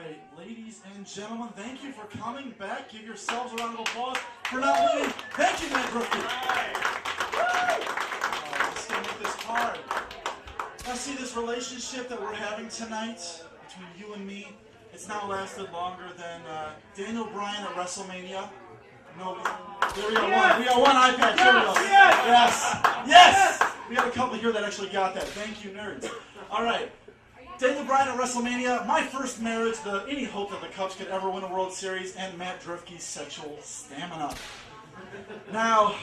right, ladies and gentlemen, thank you for coming back. Give yourselves a round of applause for not leaving. Thank you, Matt Griffin. Let's go make this hard. I see this relationship that we're having tonight between you and me. It's now lasted longer than Daniel Bryan at WrestleMania. No, there we got one. We got one iPad. Here we go. Yes. Yes. We got a couple here that actually got that. Thank you, nerds. All right. Daniel Bryan at WrestleMania, my first marriage, any hope that the Cubs could ever win a World Series, and Matt Drifke's sexual stamina. Now,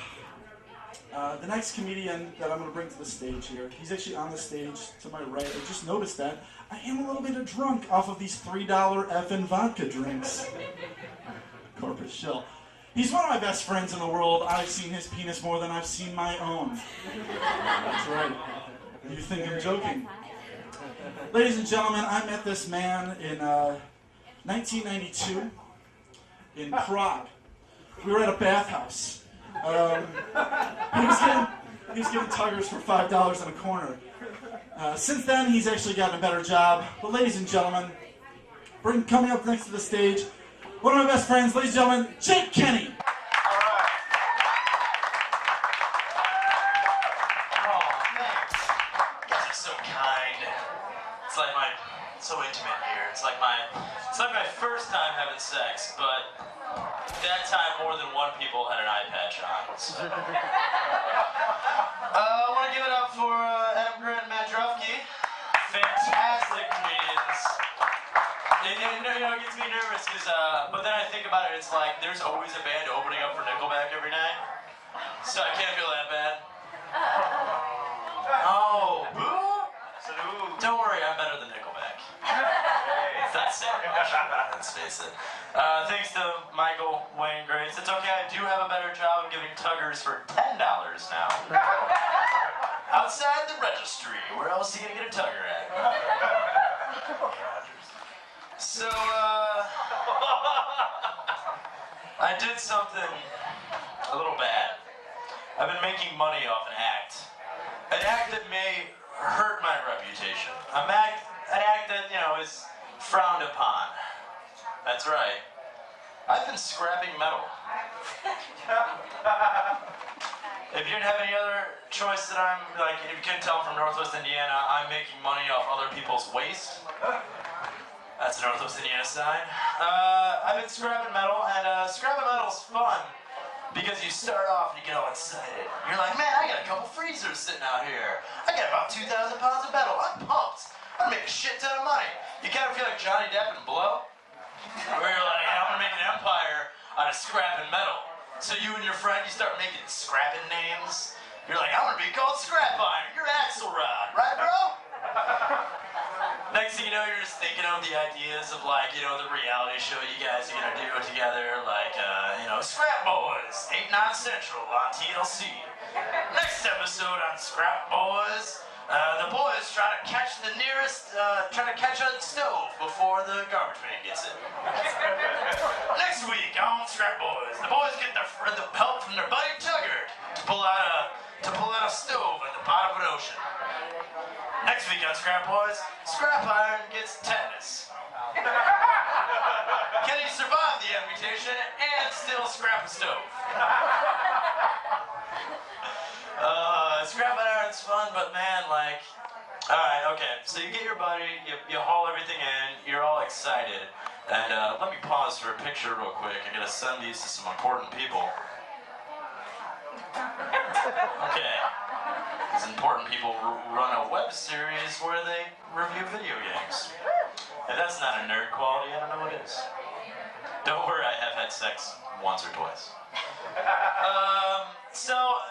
the next comedian that I'm going to bring to the stage here, he's actually on the stage to my right. I just noticed that. I am a little bit drunk off of these $3 effing vodka drinks. Corporate shill. He's one of my best friends in the world. I've seen his penis more than I've seen my own. That's right. You think I'm joking? Ladies and gentlemen, I met this man in 1992 in Prague. We were at a bathhouse. He was getting tuggers for $5 in a corner. Since then, he's actually gotten a better job. But ladies and gentlemen, coming up next to the stage, one of my best friends, ladies and gentlemen, Kenney. So intimate here. It's like my first time having sex, but that time more than one people had an eye patch on. So. I want to give it up for Adam Grant and Matt Drufke. Fantastic comedians. It gets me nervous because, but then I think about it, it's like there's always a band opening up for Nickelback every night, so I can't feel that bad. Oh, boo! Don't worry, I'm better than Nickelback. That's it. Let's face it. Thanks to Michael Wayne Grace. It's okay, I do have a better job of giving tuggers for $10 now. Outside the registry. Where else are you gonna get a tugger at? So, I did something a little bad. I've been making money off an act. An act that may hurt my reputation. An act that, is frowned upon. That's right. I've been scrapping metal. If you didn't have any other choice that I'm, if you couldn't tell from Northwest Indiana, I'm making money off other people's waste. That's a Northwest Indiana sign. I've been scrapping metal, and scrapping metal's fun because you start off and you get all excited. You're like, man, I got a couple freezers sitting out here. I got about 2,000 pounds of metal. I'm pumped. I'm gonna make a shit ton of money. You kind of feel like Johnny Depp in Blow, where you're like, hey, I'm gonna make an empire out of scrapping metal. So you and your friend, you start making scrapping names. You're like, I'm gonna be called Scrap Iron. You're Axelrod, right, bro? Next thing you know, you're just thinking of the ideas of the reality show you guys are gonna do together, Scrap Boys, 8, 9 Central on TLC. Next episode on Scrap Boys. The boys try to catch a stove before the garbage man gets it. Next week on Scrap Boys, the boys get the help from their buddy Tugger to pull out a stove at the bottom of an ocean. Next week on Scrap Boys, Scrap Iron gets tetanus. Can he survive the amputation and still scrap a stove? Scrap iron's fun, but man, alright, okay, so you get your buddy, you haul everything in, you're all excited, and let me pause for a picture real quick. I'm gonna send these to some important people. Okay, these important people run a web series where they review video games. If that's not a nerd quality, I don't know what is. Don't worry, I have had sex once or twice.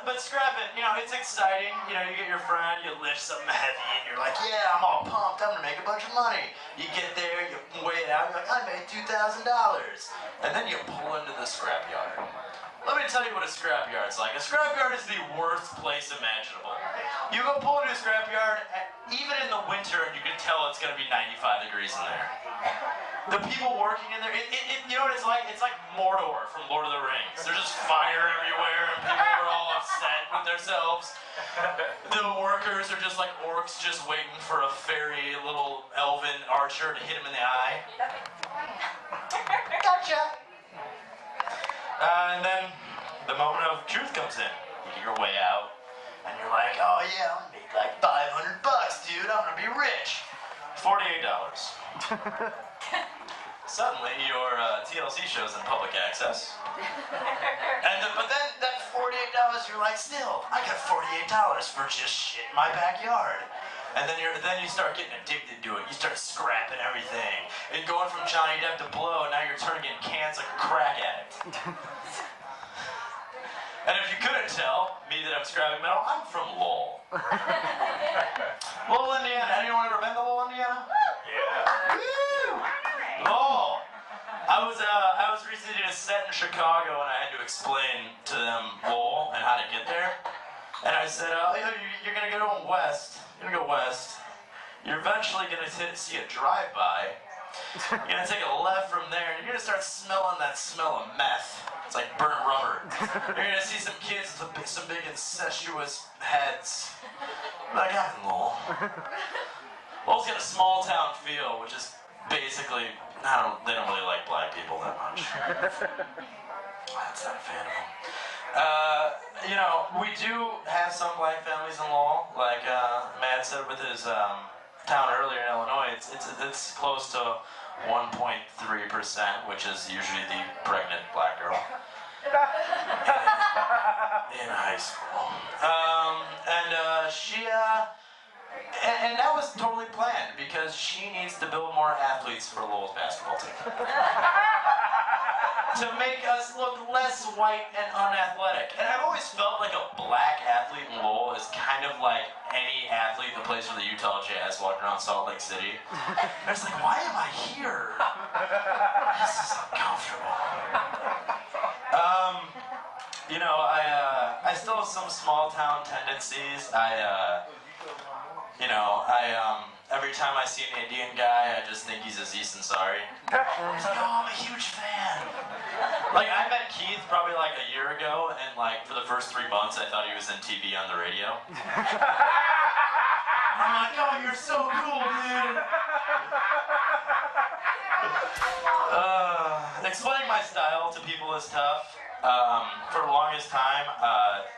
But scrap it, it's exciting, you get your friend, you lift something heavy, and you're like, yeah, I'm all pumped, I'm gonna make a bunch of money. You get there, you weigh it out, you're like, I made $2,000. And then you pull into the scrapyard. Let me tell you what a scrapyard's like. A scrapyard is the worst place imaginable. You go pull into a scrapyard, even in the winter and you can tell it's gonna be 95 degrees in there. The people working in there, you know what it's like? It's like Mordor from Lord of the Rings. There's just fire everywhere and people are all upset with themselves. The workers are just like orcs just waiting for a fairy little elven archer to hit him in the eye. Gotcha! And then the moment of truth comes in. You get your way out and you're like, oh yeah, I'm gonna make like $500, dude. I'm gonna be rich. $48. Suddenly, your TLC show's in public access. But then that $48, you're like, still, I got $48 for just shit in my backyard. And then you start getting addicted to it. You start scrapping everything. And going from Johnny Depp to Blow, now you're turning in cans like a crack addict. And if you couldn't tell, me that I'm scrapping metal, I'm from Lowell. Lowell, Indiana. Anyone ever been to Lowell, Indiana? Yeah. Woo! Lowell. I was recently in a set in Chicago and I had to explain to them Lowell and how to get there. And I said, you're gonna go west. You're gonna go west. You're eventually gonna see a drive-by. You're gonna take a left from there and you're gonna start smelling that smell of meth. It's like burnt rubber. You're gonna see some kids with some big incestuous heads. Like, I'm in Lowell. Lowell's got a small town feel, which is basically, they don't really like black people that much. That's not a fan of them. You know, we do have some black families in Lowell. Like Matt said with his town earlier in Illinois, it's close to 1.3%, which is usually the pregnant black girl in high school. And that was totally planned because she needs to build more athletes for Lowell's basketball team. To make us look less white and unathletic. And I've always felt like a black athlete in Lowell is kind of like any athlete that plays for the Utah Jazz walking around Salt Lake City. And it's like, why am I here? This is uncomfortable. You know, I still have some small town tendencies. Every time I see an Indian guy, I just think he's Aziz Ansari. He's like, oh, I'm a huge fan. Like, I met Keith probably like a year ago, and like for the first 3 months, I thought he was in TV on the radio. I'm like, oh, you're so cool, dude. Explaining my style to people is tough. For the longest time,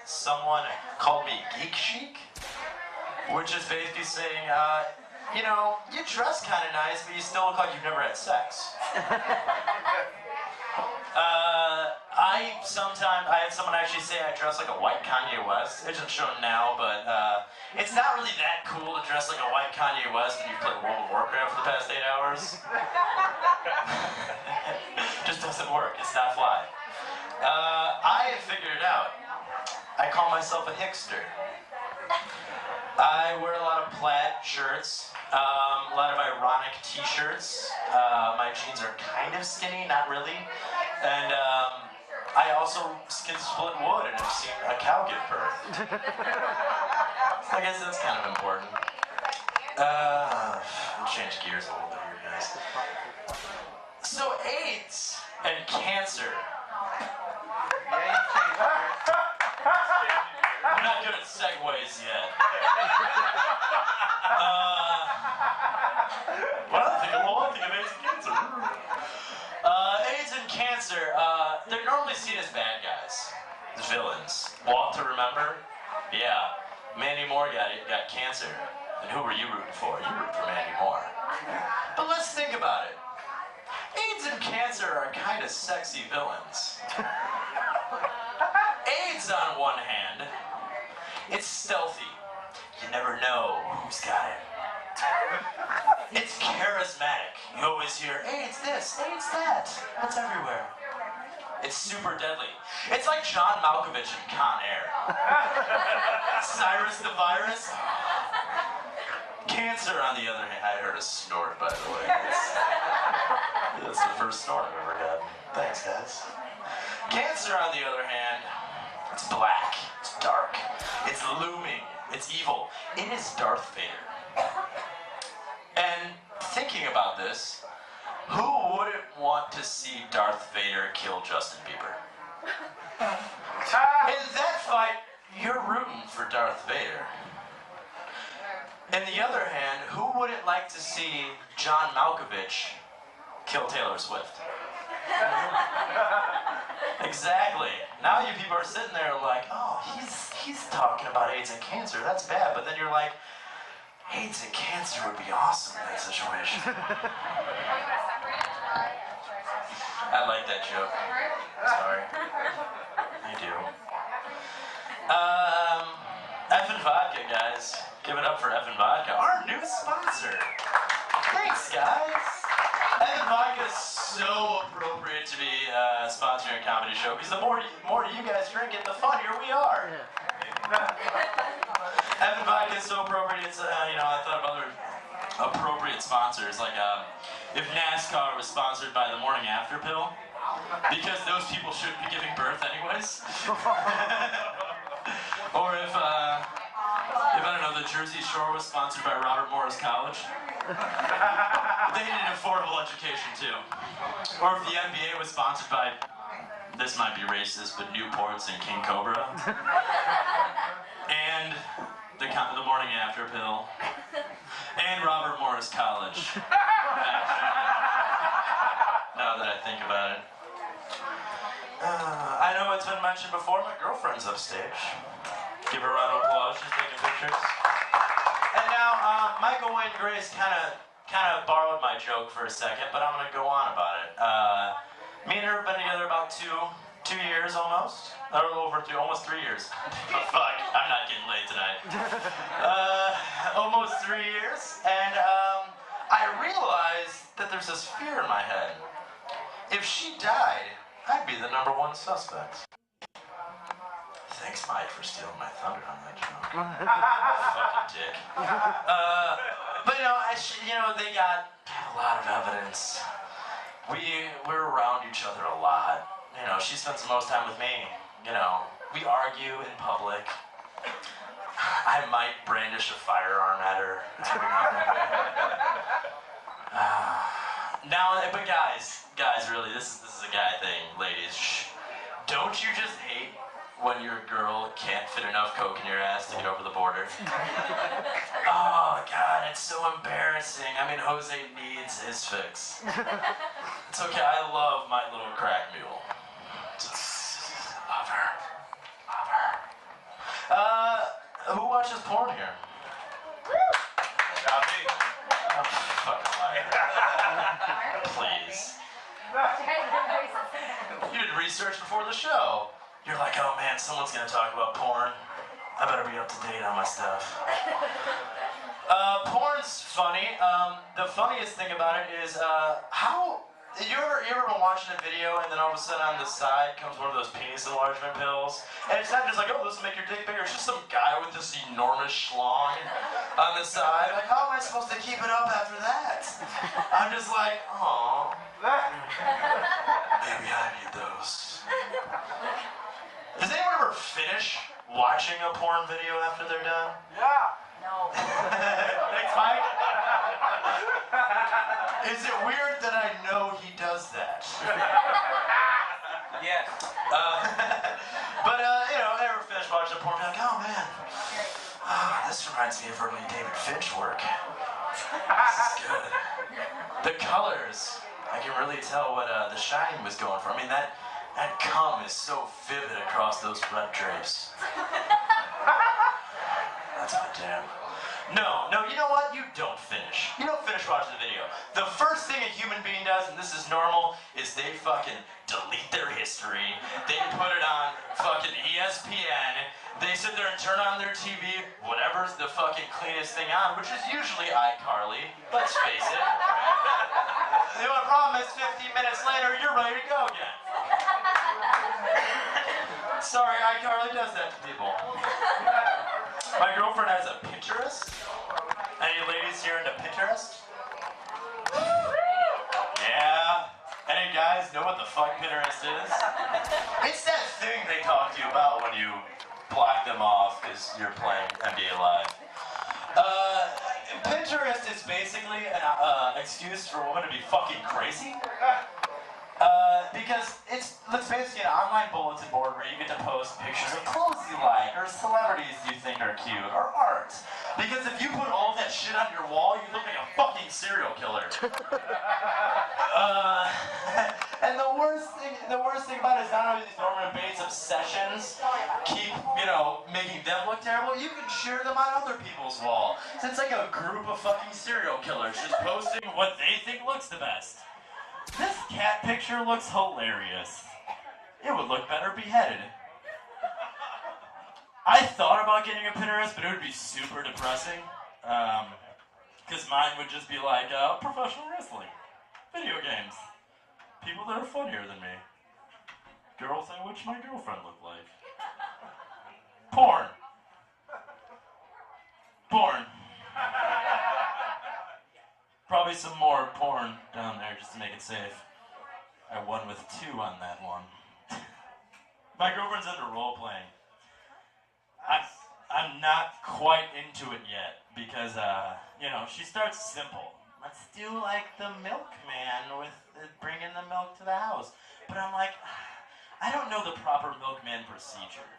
someone called me geek chic, which is basically saying, you know, you dress kind of nice, but you still look like you've never had sex. I had someone actually say I dress like a white Kanye West. It doesn't show now, but it's not really that cool to dress like a white Kanye West when you've played World of Warcraft for the past 8 hours. Just doesn't work. It's not fly. I have figured it out. I call myself a hipster. I wear a lot of plaid shirts, a lot of ironic t-shirts. My jeans are kind of skinny, not really. And I also can split wood and have seen a cow give birth. I guess that's kind of important. I'll change gears a little bit here, guys. So AIDS and cancer. I'm not good at segues yet. Well, I think of AIDS and cancer. AIDS and cancer, they're normally seen as bad guys, as villains. Want to remember? Yeah, Mandy Moore got cancer. And who were you rooting for? You root for Mandy Moore. But let's think about it. AIDS and cancer are kind of sexy villains. AIDS, on one hand, it's stealthy. You never know who's got it. It's charismatic. You always hear, AIDS this, AIDS that. That's everywhere. It's super deadly. It's like John Malkovich in Con Air. Cyrus the Virus. Cancer, on the other hand, I heard a snort, by the way. That's the first snort I've ever had. Thanks, guys. Cancer, on the other hand, it's black, it's dark, it's looming, it's evil. It is Darth Vader. thinking about this, who wouldn't want to see Darth Vader kill Justin Bieber? In that fight, you're rooting for Darth Vader. On the other hand, who wouldn't like to see John Malkovich kill Taylor Swift? Exactly. Now you people are sitting there like, oh, he's talking about AIDS and cancer. That's bad. But then you're like, AIDS and cancer would be awesome in that situation. I like that joke. Sorry. I do. Effin' Vodka, guys. Give it up for Effin' Vodka, our new sponsor. Thanks, guys. Effin' Vodka is so appropriate to be sponsoring a comedy show because the more you guys drink it, the funnier we are. Effin' Vodka is so appropriate. It's I thought of other appropriate sponsors, like if NASCAR was sponsored by the morning after pill, because those people shouldn't be giving birth anyways. Or if I don't know, the Jersey Shore was sponsored by Robert Morris College. They need an affordable education too. Or if the NBA was sponsored by, this might be racist, but Newports and King Cobra. And the morning after pill. And Robert Morris College. Actually, now that I think about it. I know it's been mentioned before, my girlfriend's upstage. Give her a round of applause, she's taking pictures. And now, Michael Wayne Grace kind of borrowed my joke for a second, but I'm gonna go on about it. Me and her have been together about two years almost. A little over almost 3 years. Fuck, I'm not getting laid tonight. Almost 3 years, and I realized that there's this fear in my head. If she died, I'd be the #1 suspect. Thanks, Mike, for stealing my thunder on that joke. Fucking dick. But they got a lot of evidence. We're around each other a lot. She spends the most time with me. We argue in public. I might brandish a firearm at her. But guys, really, this is a guy thing, ladies. Shh. Don't you just hate when your girl can't fit enough coke in your ass to get over the border? Oh, God, it's so embarrassing. I mean, Jose needs his fix. It's okay, I love my little crack mule. Love her. Who watches porn here? Not me. Oh, fucking liar. Please. You did research before the show. You're like, oh man, someone's gonna talk about porn. I better be up to date on my stuff. Porn's funny. The funniest thing about it is how you ever been watching a video and then all of a sudden on the side comes one of those penis enlargement pills, and it's not just like, oh, this will make your dick bigger. It's just some guy with this enormous schlong on the side. Like, how am I supposed to keep it up after that? I'm just like, oh, maybe I need those. Does anyone ever finish watching a porn video after they're done? Yeah. No. Thanks, Mike. Is it weird that I know he does that? Yes. But ever finish watching a porn video, like, oh man, this reminds me of early David Finch work. This is good. The colors, I can really tell what The Shining was going for. I mean, that cum is so vivid across those red drapes. That's my jam. No, you know what? You don't finish. You don't finish watching the video. The first thing a human being does, and this is normal, is they fucking delete their history. They put it on fucking ESPN. They sit there and turn on their TV, whatever's the fucking cleanest thing on, which is usually iCarly. Let's face it. The only problem is 15 minutes later, you're ready to go again. Sorry, iCarly does that to people. My girlfriend has a Pinterest. Any ladies here into Pinterest? Yeah. Any guys know what the fuck Pinterest is? It's that thing they talk to you about when you block them off because you're playing NBA Live. Pinterest is basically an excuse for women to be fucking crazy. Because let's basically an online bulletin board where you get to post pictures of clothes you like, or celebrities you think are cute, or art. Because if you put all that shit on your wall, you look like a fucking serial killer. And the worst thing about it is not only these Norman Bates obsessions keep, making them look terrible, you can share them on other people's wall. So it's like a group of fucking serial killers just posting what they think looks the best. This cat picture looks hilarious. It would look better beheaded. I thought about getting a Pinterest, but it would be super depressing. Because mine would just be like professional wrestling, video games, people that are funnier than me, girls I wish my girlfriend looked like, porn. Probably some more porn down there just to make it safe. I won with 2 on that one. My girlfriend's into role playing. I'm not quite into it yet because, she starts simple. Let's do like the milkman with bringing the milk to the house. But I'm like, I don't know the proper milkman procedure.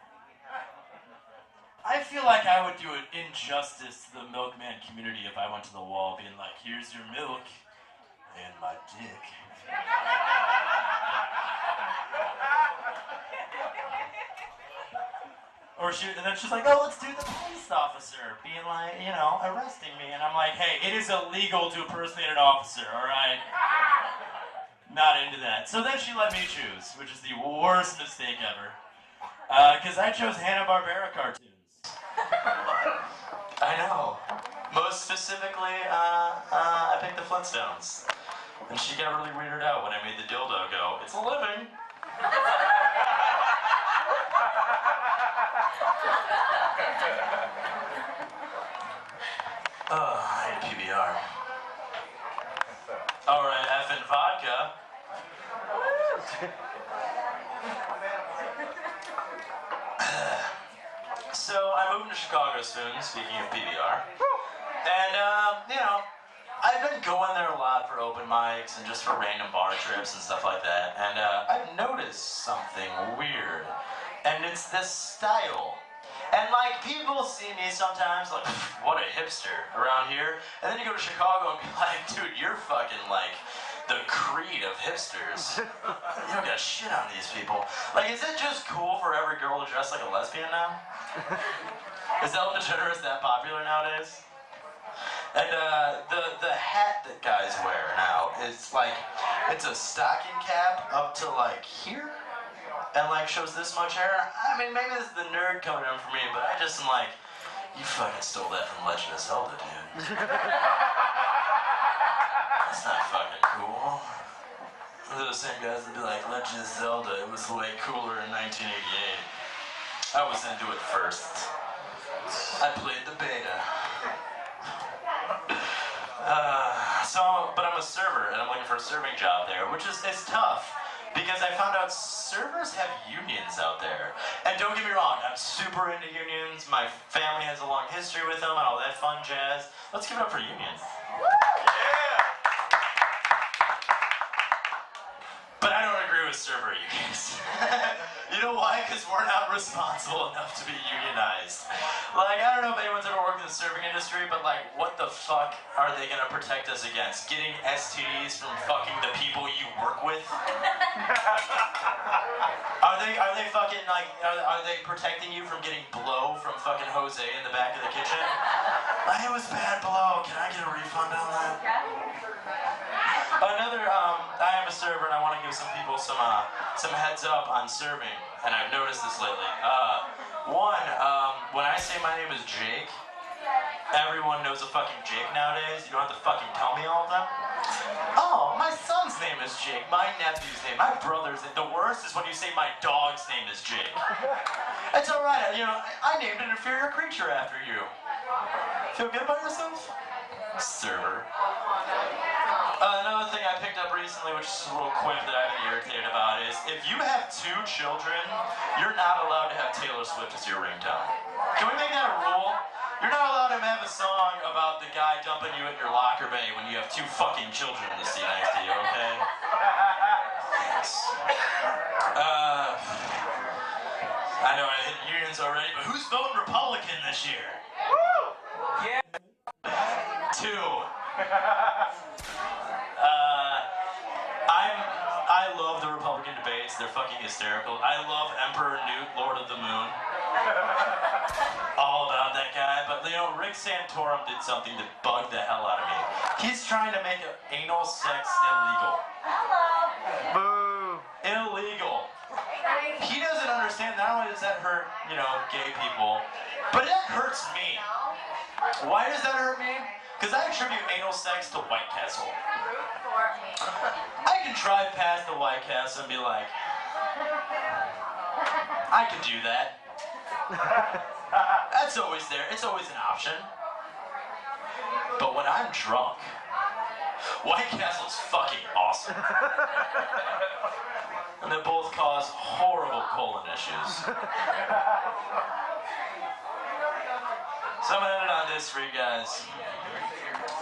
I feel like I would do an injustice to the milkman community if I went to the wall being like, here's your milk and my dick. And then she's like, oh, let's do the police officer being like, arresting me. And I'm like, hey, it is illegal to impersonate an officer, all right? Not into that. So then she let me choose, which is the worst mistake ever. Because I chose Hanna-Barbera cartoons. I know. Most specifically, I picked the Flintstones. And she got really weirded out when I made the dildo go, it's a living. I need a PBR. Alright, effing vodka. So, I'm moving to Chicago soon, speaking of PBR. And, I've been going there a lot for open mics and just for random bar trips and stuff like that. And, I've noticed something weird. And it's this style. And, people see me sometimes like, what a hipster around here. And then you go to Chicago and be like, dude, you're fucking, the creed of hipsters. You don't got shit on these people. Is it just cool for every girl to dress like a lesbian now? Is Ellen DeGeneres that popular nowadays? And the hat that guys wear now is it's a stocking cap up to here, and shows this much hair. I mean, maybe this is the nerd coming in for me, but I just am like, you fucking stole that from Legend of Zelda, dude. That's not fucking cool. They're the same guys that be like, Legend of Zelda, it was way cooler in 1988. I was into it first. I played the beta. But I'm a server, and I'm looking for a serving job there, which is tough, because I found out servers have unions out there. And don't get me wrong, I'm super into unions, my family has a long history with them, and all that fun jazz. Let's give it up for unions. Yeah! But I don't agree with server unions. You know why? Because we're not responsible enough to be unionized. I don't know if anyone's ever worked in the serving industry, but what the fuck are they gonna protect us against? Getting STDs from fucking the people you work with? Are they fucking are they protecting you from getting blow from fucking Jose in the back of the kitchen? It was bad blow. Can I get a refund on that? I am a server, and I want to give some people some heads up on serving, and I've noticed this lately. When I say my name is Jake, everyone knows a fucking Jake nowadays. You don't have to fucking tell me all of them. Oh, my son's name is Jake, my nephew's name, my brother's name. The worst is when you say my dog's name is Jake. It's alright, I named an inferior creature after you. Feel good about yourself? Server. Another thing I picked up recently, which is a little quip that I've been irritated about, is if you have 2 children, you're not allowed to have Taylor Swift as your ringtone. Can we make that a rule? You're not allowed to have a song about the guy dumping you at your locker bay when you have 2 fucking children in the seat next to you, okay? Thanks. I know I hit unions already, but who's voting Republican this year? Woo! Yeah. 2. I love the Republican debates. They're fucking hysterical. I love Emperor Newt, Lord of the Moon. All about that guy. But, you know, Rick Santorum did something that bugged the hell out of me. He's trying to make anal sex illegal. Boo. Illegal. He doesn't understand, not only does that hurt, you know, gay people, but it hurts me. Why does that hurt me? Because I attribute anal sex to White Castle. I can drive past the White Castle and be like, I can do that. That's always there. It's always an option. But when I'm drunk, White Castle's fucking awesome. And they both cause horrible colon issues. So I'm gonna end it on this for you guys.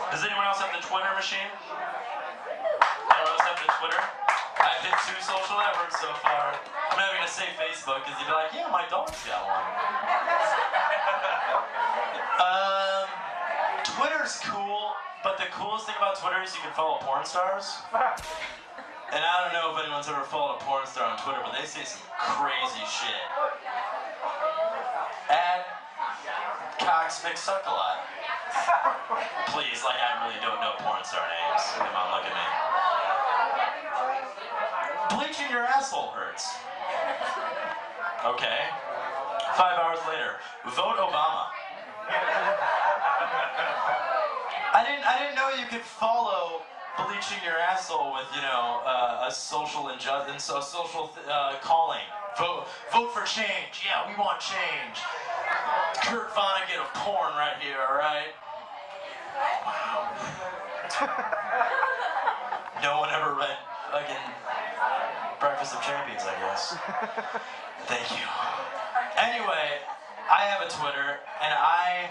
Does anyone else have the Twitter machine? Anyone else have the Twitter? I've hit 2 social networks so far. I'm not even gonna say Facebook because you'd be like, yeah, my dog's got one. Twitter's cool, but the coolest thing about Twitter is you can follow porn stars. And I don't know if anyone's ever followed a porn star on Twitter, but they say some crazy shit. Cox McSuckalot. Please, like I really don't know porn star names. Come on, look at me. Bleaching your asshole hurts. Okay. 5 hours later, vote Obama. I didn't know you could follow bleaching your asshole with, you know, a social injustice, a social calling. Vote for change. Yeah, we want change. Kurt Vonnegut of porn right here, alright? Wow. No one ever read fucking Breakfast of Champions, I guess. Thank you. Anyway, I have a Twitter, and I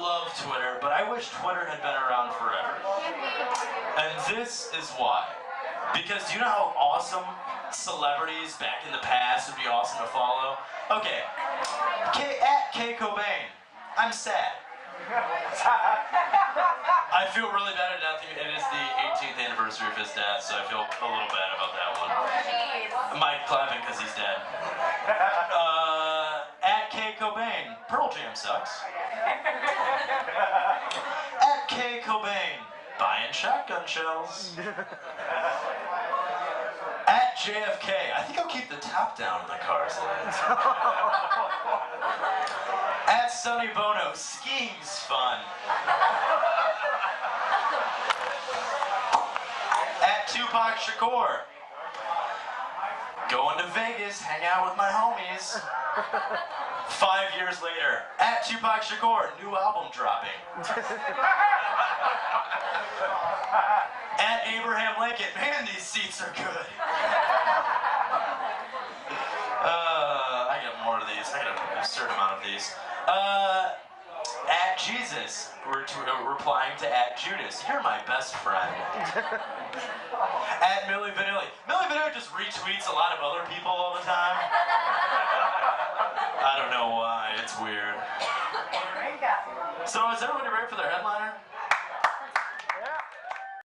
love Twitter, but I wish Twitter had been around forever. And this is why. Because you know how awesome celebrities back in the past would be awesome to follow? Okay, at K. Cobain, I'm sad. I feel really bad at nothing. It is the 18th anniversary of his death, so I feel a little bad about that one. Mike clapping because he's dead. At K. Cobain, Pearl Jam sucks. At K. Cobain, buying shotgun shells. At JFK, I think I'll keep the top down in the car today. At Sonny Bono, skiing's fun. At Tupac Shakur, going to Vegas, hang out with my homies. 5 years later, at Tupac Shakur, new album dropping. At Abraham Lincoln, man, these seats are good. I got more of these. I got a certain amount of these. At Jesus, we're replying to at Judas. You're my best friend. At Milli Vanilli. Milli Vanilli just retweets a lot of other people all the time. I don't know why. It's weird. So is everybody ready for their headline?